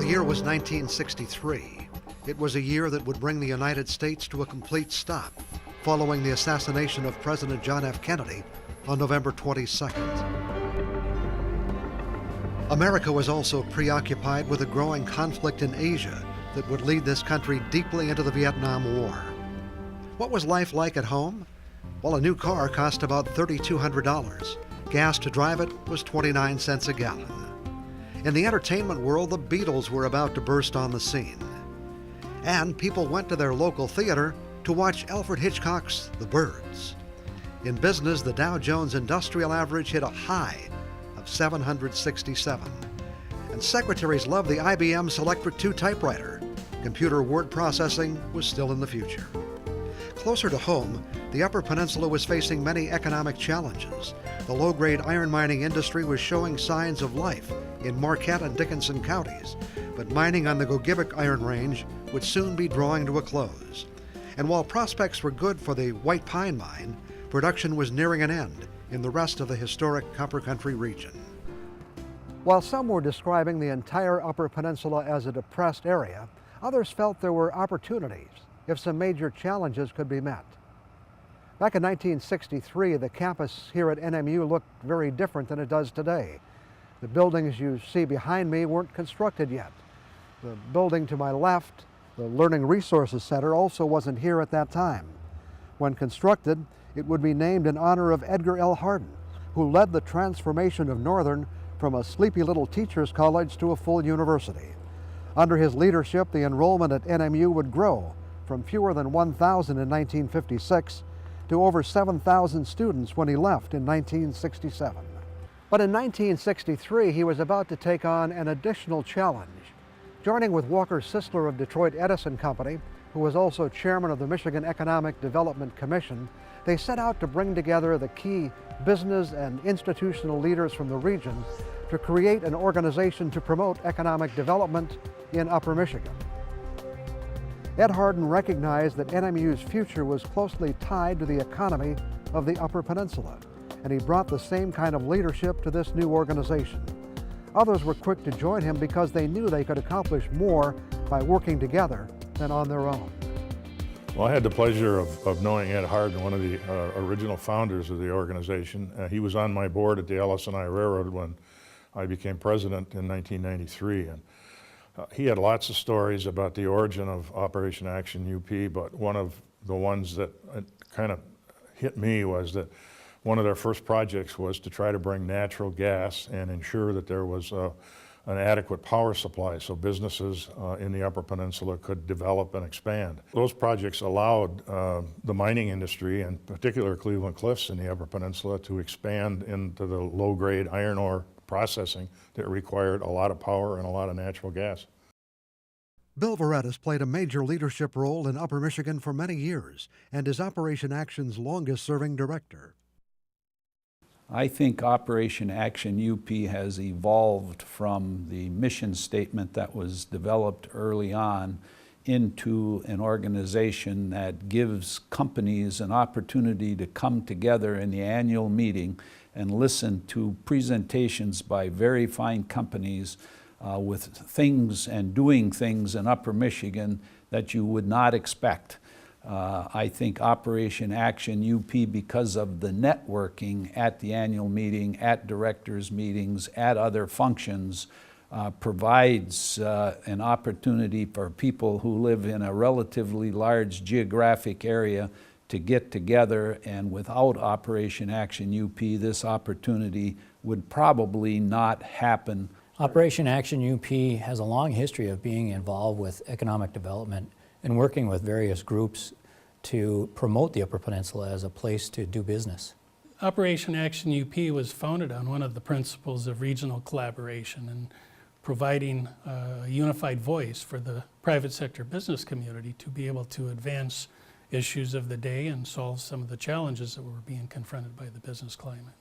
year was 1963. It was a year that would bring the United States to a complete stop following the assassination of President John F. Kennedy on November 22nd. America was also preoccupied with a growing conflict in Asia that would lead this country deeply into the Vietnam War. What was life like at home? Well, a new car cost about $3,200. Gas to drive it was 29 cents a gallon. In the entertainment world, the Beatles were about to burst on the scene. And people went to their local theater to watch Alfred Hitchcock's The Birds. In business, the Dow Jones Industrial Average hit a high of 767. And secretaries loved the IBM Selectric 2 typewriter. Computer word processing was still in the future. Closer to home, the Upper Peninsula was facing many economic challenges. The low-grade iron mining industry was showing signs of life in Marquette and Dickinson counties, but mining on the Gogebic Iron Range would soon be drawing to a close. And while prospects were good for the White Pine Mine, production was nearing an end in the rest of the historic Copper Country region. While some were describing the entire Upper Peninsula as a depressed area, others felt there were opportunities if some major challenges could be met. Back in 1963, the campus here at NMU looked very different than it does today. The buildings you see behind me weren't constructed yet. The building to my left, the Learning Resources Center, also wasn't here at that time. When constructed, it would be named in honor of Edgar L. Hardin, who led the transformation of Northern from a sleepy little teacher's college to a full university. Under his leadership, the enrollment at NMU would grow from fewer than 1,000 in 1956 to over 7,000 students when he left in 1967. But in 1963, he was about to take on an additional challenge. Joining with Walker Sisler of Detroit Edison Company, who was also chairman of the Michigan Economic Development Commission, they set out to bring together the key business and institutional leaders from the region to create an organization to promote economic development in Upper Michigan. Ed Hardin recognized that NMU's future was closely tied to the economy of the Upper Peninsula, and he brought the same kind of leadership to this new organization. Others were quick to join him because they knew they could accomplish more by working together than on their own. Well, I had the pleasure of knowing Ed Hardin, one of the original founders of the organization. He was on my board at the LS&I Railroad when I became president in 1993. And he had lots of stories about the origin of Operation Action U.P., but one of the ones that kind of hit me was that one of their first projects was to try to bring natural gas and ensure that there was an adequate power supply so businesses in the Upper Peninsula could develop and expand. Those projects allowed the mining industry, and particularly Cleveland Cliffs in the Upper Peninsula, to expand into the low-grade iron ore processing that required a lot of power and a lot of natural gas. Bill Veretis played a major leadership role in Upper Michigan for many years and is Operation Action's longest-serving director. I think Operation Action U.P. has evolved from the mission statement that was developed early on into an organization that gives companies an opportunity to come together in the annual meeting and listen to presentations by very fine companies with things and doing things in Upper Michigan that you would not expect. I think Operation Action U.P., because of the networking at the annual meeting, at directors' meetings, at other functions, provides an opportunity for people who live in a relatively large geographic area to get together, and without Operation Action U.P., this opportunity would probably not happen. Operation Action U.P. has a long history of being involved with economic development and working with various groups to promote the Upper Peninsula as a place to do business. Operation Action U.P. was founded on one of the principles of regional collaboration and providing a unified voice for the private sector business community to be able to advance issues of the day and solve some of the challenges that were being confronted by the business climate.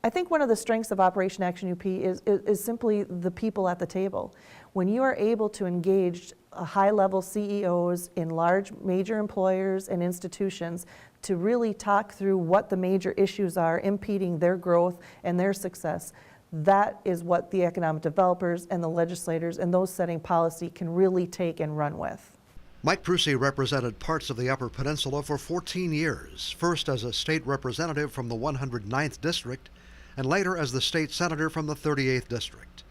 I think one of the strengths of Operation Action U.P. is simply the people at the table. When you are able to engage high-level CEOs in large major employers and institutions to really talk through what the major issues are impeding their growth and their success, That is what the economic developers and the legislators and those setting policy can really take and run with. Mike Prusi represented parts of the Upper Peninsula for 14 years, first as a state representative from the 109th District, and later as the state senator from the 38th District.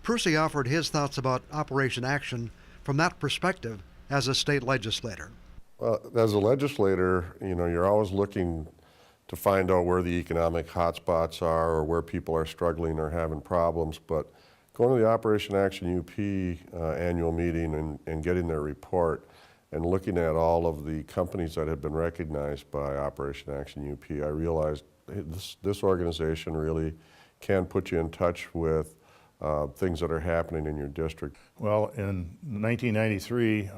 Prusi offered his thoughts about Operation Action from that perspective as a state legislator. Well, as a legislator, you're always looking to find out where the economic hotspots are or where people are struggling or having problems, but going to the Operation Action UP annual meeting and getting their report and looking at all of the companies that have been recognized by Operation Action UP, I realized this organization really can put you in touch with things that are happening in your district. Well, in 1993,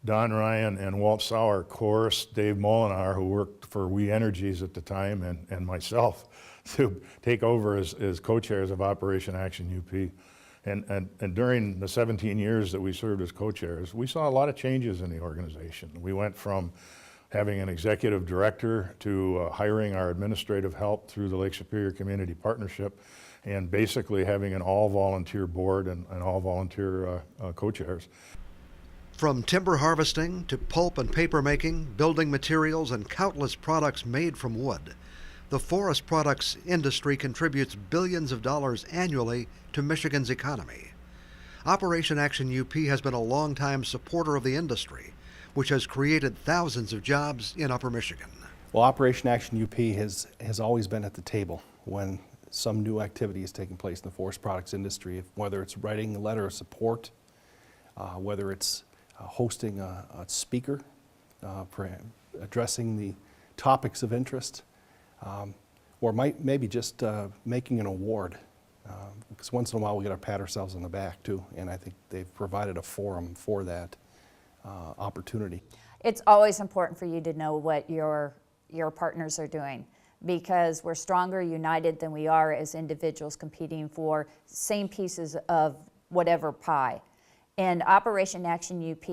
Don Ryan and Walt Sauer coerced Dave Molinar, who worked for We Energies at the time, and myself to take over as co-chairs of Operation Action UP. And during the 17 years that we served as co-chairs, we saw a lot of changes in the organization. We went from having an executive director to hiring our administrative help through the Lake Superior Community Partnership, and basically having an all-volunteer board and all-volunteer co-chairs. From timber harvesting to pulp and paper making, building materials, and countless products made from wood, the forest products industry contributes billions of dollars annually to Michigan's economy. Operation Action UP has been a longtime supporter of the industry, which has created thousands of jobs in Upper Michigan. Well, Operation Action UP has always been at the table when some new activity is taking place in the forest products industry, whether it's writing a letter of support, whether it's hosting a speaker for addressing the topics of interest, or maybe just making an award, because once in a while we got to pat ourselves on the back too, and I think they've provided a forum for that opportunity. It's always important for you to know what your partners are doing, because we're stronger united than we are as individuals competing for same pieces of whatever pie. And Operation Action UP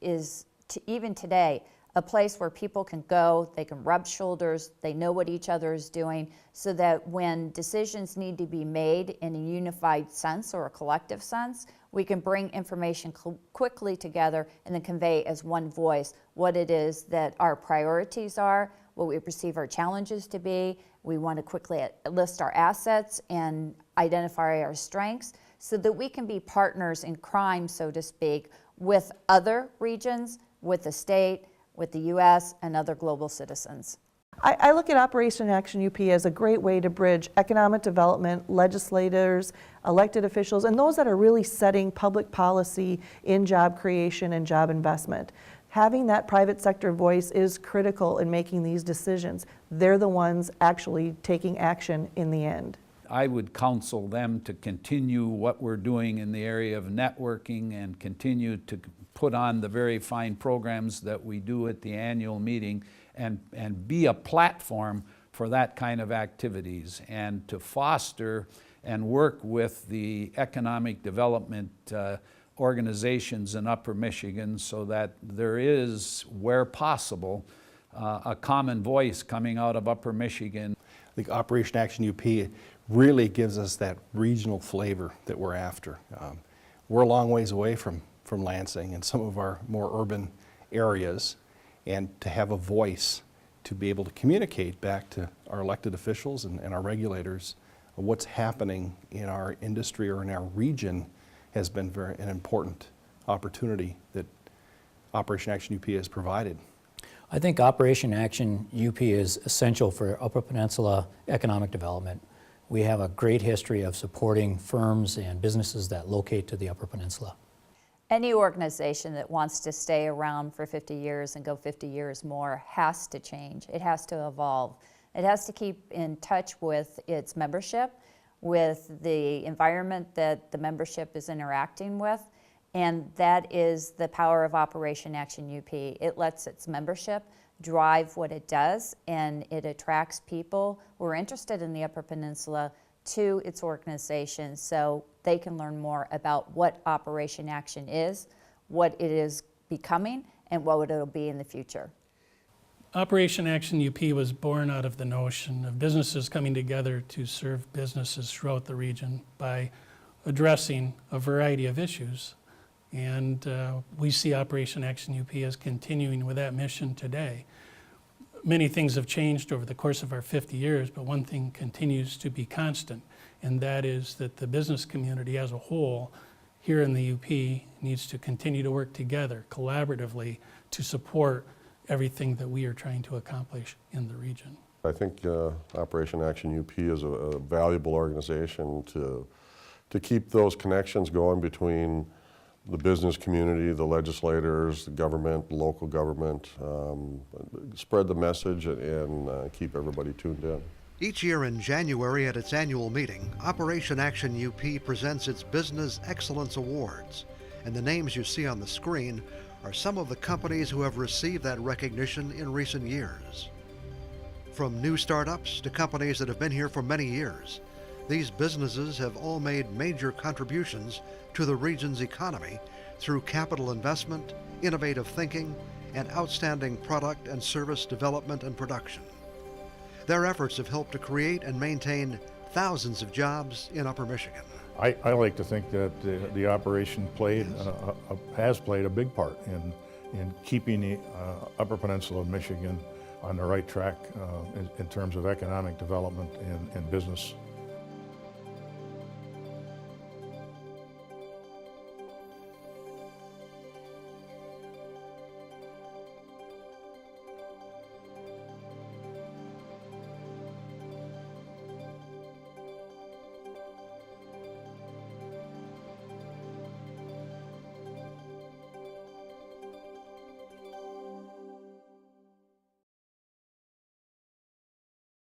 is, even today, a place where people can go, they can rub shoulders, they know what each other is doing, so that when decisions need to be made in a unified sense or a collective sense, we can bring information quickly together and then convey as one voice what it is that our priorities are, what we perceive our challenges to be. We want to quickly list our assets and identify our strengths so that we can be partners in crime, so to speak, with other regions, with the state, with the U.S., and other global citizens. I look at Operation Action UP as a great way to bridge economic development, legislators, elected officials, and those that are really setting public policy in job creation and job investment. Having that private sector voice is critical in making these decisions. They're the ones actually taking action in the end. I would counsel them to continue what we're doing in the area of networking and continue to put on the very fine programs that we do at the annual meeting and be a platform for that kind of activities, and to foster and work with the economic development organizations in Upper Michigan so that there is, where possible, a common voice coming out of Upper Michigan. I think Operation Action UP really gives us that regional flavor that we're after. We're a long ways away from Lansing and some of our more urban areas, and to have a voice to be able to communicate back to our elected officials and our regulators what's happening in our industry or in our region has been an important opportunity that Operation Action UP has provided. I think Operation Action UP is essential for Upper Peninsula economic development. We have a great history of supporting firms and businesses that locate to the Upper Peninsula. Any organization that wants to stay around for 50 years and go 50 years more has to change. It has to evolve. It has to keep in touch with its membership, with the environment that the membership is interacting with, and that is the power of Operation Action UP. It lets its membership drive what it does, and it attracts people who are interested in the Upper Peninsula to its organization so they can learn more about what Operation Action is, what it is becoming, and what it'll be in the future. Operation Action UP was born out of the notion of businesses coming together to serve businesses throughout the region by addressing a variety of issues. And we see Operation Action UP as continuing with that mission today. Many things have changed over the course of our 50 years, but one thing continues to be constant, and that is that the business community as a whole here in the UP needs to continue to work together collaboratively to support everything that we are trying to accomplish in the region. I think Operation Action UP is a valuable organization to keep those connections going between the business community, the legislators, the government, local government, spread the message and keep everybody tuned in. Each year in January at its annual meeting, Operation Action UP presents its Business Excellence Awards, and the names you see on the screen are some of the companies who have received that recognition in recent years. From new startups to companies that have been here for many years, these businesses have all made major contributions to the region's economy through capital investment, innovative thinking, and outstanding product and service development and production. Their efforts have helped to create and maintain thousands of jobs in Upper Michigan. I like to think that the operation has played a big part in keeping the Upper Peninsula of Michigan on the right track in terms of economic development and business